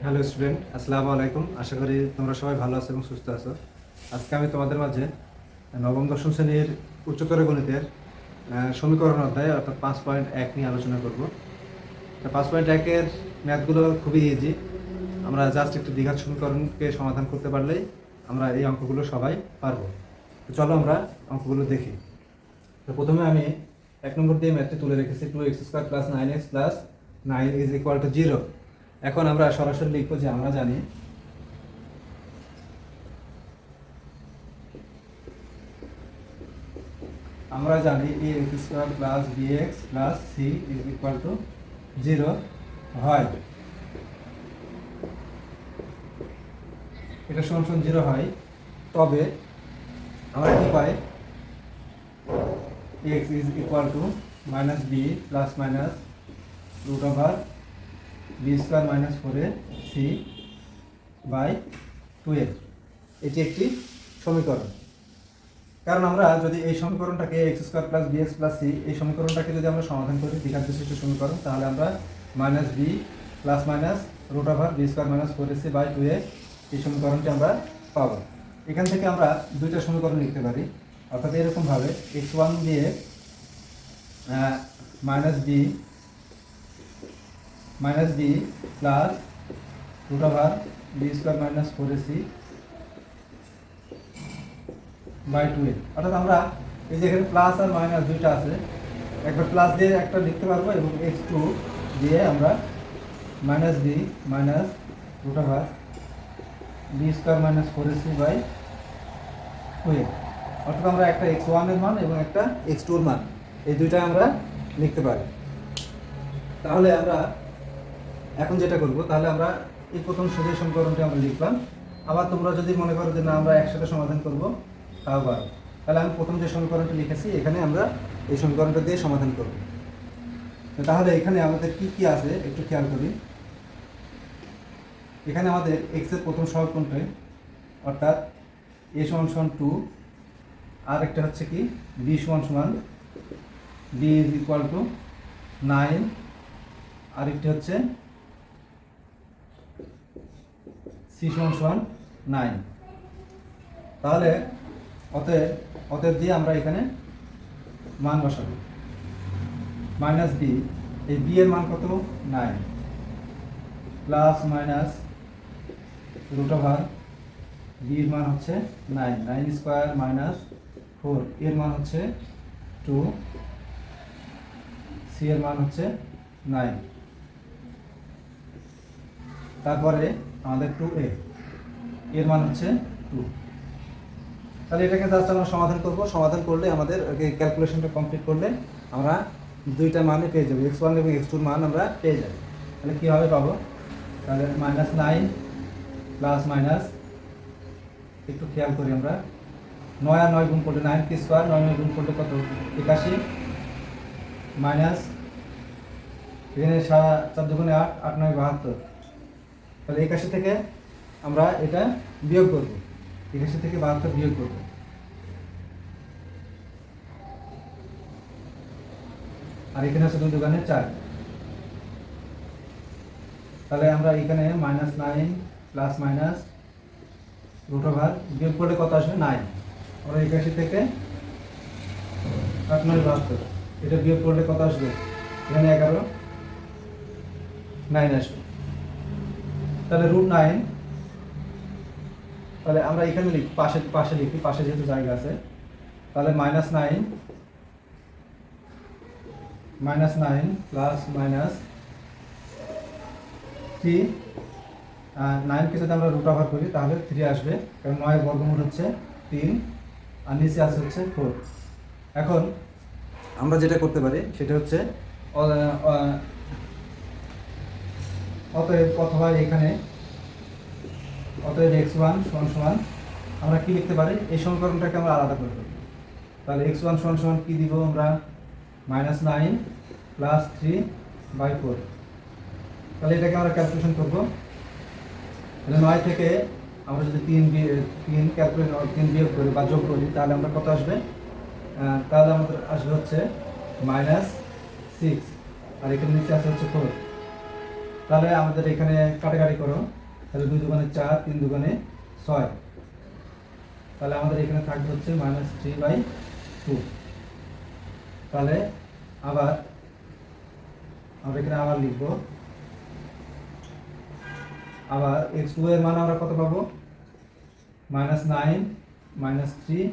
Hello student, আসসালামু আলাইকুম। আশা করি তোমরা সবাই ভালো আছো এবং সুস্থ আছো। আজকে আমি তোমাদের মাঝে নবম দশম শ্রেণীর উচ্চতর গণিতের সমীকরণ অধ্যায় অর্থাৎ 5.1 নিয়ে আলোচনা করব। তো 5.1-এর ম্যাথগুলো খুবই ইজি। আমরা জাস্ট একটি দ্বিঘাত সমীকরণকে সমাধান করতে পারলেই আমরা এই অঙ্কগুলো সবাই পারবো। তো চলো আমরা অঙ্কগুলো দেখি। তো প্রথমে আমি 1 নম্বর দিয়ে ম্যাথটি তুলে রেখেছি 2x² + 9x + 9 = 0। এখন আমরা সরাসরি লিখবো যে আমরা জানি ax² + bx + c = 0 হয়, এটা সমান 0 হয়, তবে আমরা কি পাই x = -b ± (√b² - 4ac/2a) এটি একটি সমীকরণ। কারণ আমরা যদি এই সমীকরণটাকে x² + bx + c এই সমীকরণটাকে যদি আমরা সমাধান করি দ্বিঘাত বিশিষ্ট সমীকরণ, তাহলে আমরা -b ± (√b² - 4ac/2a) এই সমীকরণটি আমরা পাবো। এখান থেকে আমরা দুইটা সমীকরণ লিখতে পারি, অর্থাৎ এরকমভাবে x1 দিয়ে -b প্লাস (√b² - 4ac/2a), অর্থাৎ আমরা এই যে এখানে প্লাস আর মাইনাস দুইটা আছে, একবার প্লাস দিয়ে একটা লিখতে পারবো এবং x2 দিয়ে আমরা -b (√b² - 4ac/2a), অর্থাৎ আমরা একটা x1 এর মান এবং একটা x2 এর মান এই দুইটা আমরা লিখতে পারি। তাহলে আমরা এখন যেটা করব, তাহলে আমরা এই প্রথম সোজা সমীকরণটি আমরা লিখলাম। আবার তোমরা যদি মনে করো যে না আমরা একসাথে সমাধান করব, তাও পারো। তাহলে আমি প্রথম যে সমীকরণটি লিখেছি এখানে আমরা এই সমীকরণটা দিয়ে সমাধান করব। তাহলে এখানে আমাদের কি কি আছে একটু খেয়াল করি। এখানে আমাদের x এর প্রথম সহগ কোনটা, অর্থাৎ a = 2, আর একটা হচ্ছে কি b = 9, আরেকটি হচ্ছে c = 9। তাহলে অতএব দিয়ে আমরা এখানে মান বসাবো। -b, এই b এর মান কত 9, প্লাস মাইনাস (√b) এর মান হচ্ছে 9 স্কয়ার - 4 এর মান হচ্ছে 2, c এর মান হচ্ছে 9, তারপরে আমাদের 2a এর মান হচ্ছে 2। তাহলে এটাকে জাস্ট আমরা সমাধান করব। সমাধান করলে আমাদের ক্যালকুলেশনটা কমপ্লিট করলে আমরা দুইটা মানে পেয়ে যাবো, x1 এবং x2 এর মান আমরা পেয়ে যাব। তাহলে কীভাবে পাবো, তাহলে -9 প্লাস মাইনাস, একটু খেয়াল করি আমরা, 9 আর 9 গুণ করলে 9 স্কোয়ার, 9 9 গুণ করলে কত 81, মাইনাস এখানে 4 দুগুণে 8, 8 9 72। তাহলে 81 থেকে আমরা এটা বিয়োগ করব, 81 থেকে 72 বিয়োগ করব। আর এখানে আছে 2 দুগুণে 4। তাহলে আমরা এখানে -9 প্লাস মাইনাস (√) বিয়োগ করলে কত আসবে 9। আমরা 81 থেকে 8 9 72, এটা বিয়োগ করলে কত আসবে, এখানে 11 9 আসবে। তাহলে √9, তাহলে আমরা এখানে লিখি, পাশে লিখি, পাশে যেহেতু জায়গা আছে। তাহলে -9 প্লাস মাইনাস 3, 9কে যদি আমরা √) করি তাহলে 3 আসবে, কারণ 9 বর্গমূল হচ্ছে 3, আর নিচে আছে হচ্ছে 4। এখন আমরা যেটা করতে পারি সেটা হচ্ছে অতএব অথবা এখানে অতএব x1 = আমরা কি লিখতে পারি, এই সমীকরণটাকে আমরা আলাদা করে দেব। তাহলে x1 = কি দিব আমরা, -9 প্লাস 3/4। তাহলে এটাকে আমরা ক্যালকুলেশন করব। তাহলে 9 থেকে আমরা যদি 3 বিয়োগ করি বা যোগ করি তাহলে আমরা কত আসবে, তাহলে আমাদের আসবে হচ্ছে -6, আর এখানে নিচে আছে হচ্ছে 4। তাহলে আমাদের এখানে কাটাকাটি করো, তাহলে 2 দুগুণে 4, 3 দুগুণে 6, তাহলে আমাদের এখানে থাকবে হচ্ছে -3/2। তাহলে আবার আমরা এখানে আবার লিখব, আবার x2 এর মান আমরা কত পাবো, -9 -3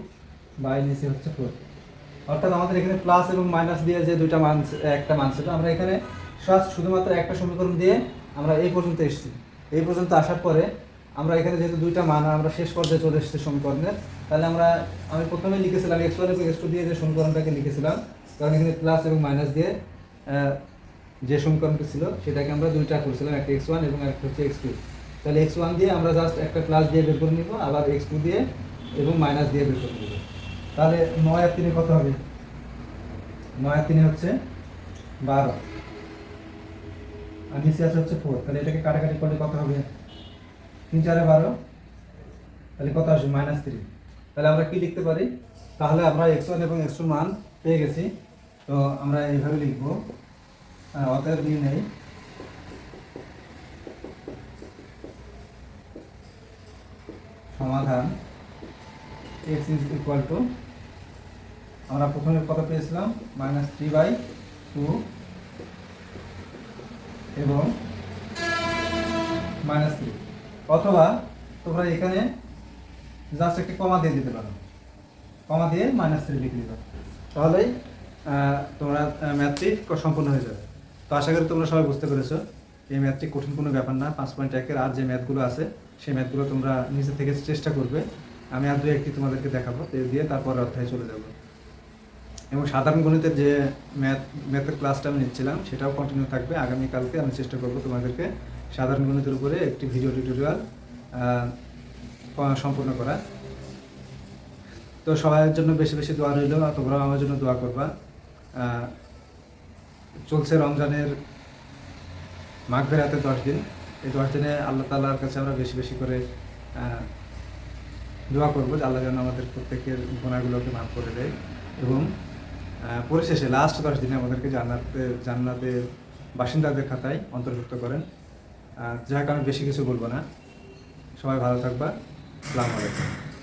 বাই নিচে হচ্ছে 4। অর্থাৎ আমাদের এখানে প্লাস এবং মাইনাস দিয়ে যে দুইটা মান, একটা মান ছিল, আমরা এখানে শুধুমাত্র একটা সমীকরণ দিয়ে আমরা এই পর্যন্ত এসেছি। এই পর্যন্ত আসার পরে আমরা এখানে যেহেতু দুইটা মান আমরা শেষ পর্যায়ে চলে এসেছি সমীকরণের, তাহলে আমি প্রথমে লিখেছিলাম x1 এবং x2 দিয়ে যে সমীকরণটাকে লিখেছিলাম, কারণ এখানে প্লাস এবং মাইনাস দিয়ে যে সমীকরণটা ছিল সেটাকে আমরা দুইটা করেছিলাম, একটা x1 এবং একটা হচ্ছে x2। তাহলে x1 দিয়ে আমরা জাস্ট একটা প্লাস দিয়ে বের করে নিব, আবার x2 দিয়ে এবং মাইনাস দিয়ে বের করে নিব। তাহলে 9 আর 3 কত হবে, 9 আর 3 হচ্ছে 12, আর নিচে আছে হচ্ছে 4। তাহলে এটাকে কাটাকাটি করলে কত হবে, 3 4 12, তাহলে কত আসবে -3। তাহলে আমরা কি লিখতে পারি, তাহলে আমরা x1 এবং x2 মান পেয়ে গেছি। তো আমরা এইভাবে লিখব, অতএব নির্ণয় সমাধান x = আমরা প্রথমে কত পেয়েছিলাম, -3/2 এবং -3। অথবা তোমরা এখানে জাস্ট একটা কমা দিয়ে দিতে পারো, কমা দিয়ে -3 লিখে দিতে পারো, তাহলেই তোমরা ম্যাথটি সম্পূর্ণ হয়ে যাবে। তো আশা করি তোমরা সবাই বুঝতে পেরেছো, এই ম্যাথটি কঠিন কোনো ব্যাপার না। 5.1-এর আর যে ম্যাথগুলো আছে সেই ম্যাথগুলো তোমরা নিজে থেকে চেষ্টা করবে। আমি আর 2-1টি তোমাদেরকে দেখাবো, দিয়ে তারপরে অধ্যায়ে চলে যাব। এবং সাধারণ গণিতের যে ম্যাথের ক্লাসটা আমি নিচ্ছিলাম সেটাও কন্টিনিউ থাকবে। আগামীকালকে আমি চেষ্টা করব তোমাদেরকে সাধারণ গণিতের উপরে একটি ভিডিও টিউটোরিয়াল সম্পূর্ণ করা। তো সবার জন্য বেশি বেশি দোয়া রইল, তোমরাও আমার জন্য দোয়া করবা। চলছে রমজানের মাগফিরাতের 10 দিন। এই 10 দিনে আল্লাহ তাআলার কাছে আমরা বেশি বেশি করে দোয়া করবো যে আল্লাহ যেন আমাদের প্রত্যেকের গুনাহগুলোকে মাফ করে দেয়, এবং পরিশেষে লাস্ট 10 দিনে আমাদেরকে জান্নাতের বাসিন্দাদের খাতায় অন্তর্ভুক্ত করেন। যাক, আমি বেশি কিছু বলবো না। সবাই ভালো থাকবা। আসসালামু আলাইকুম।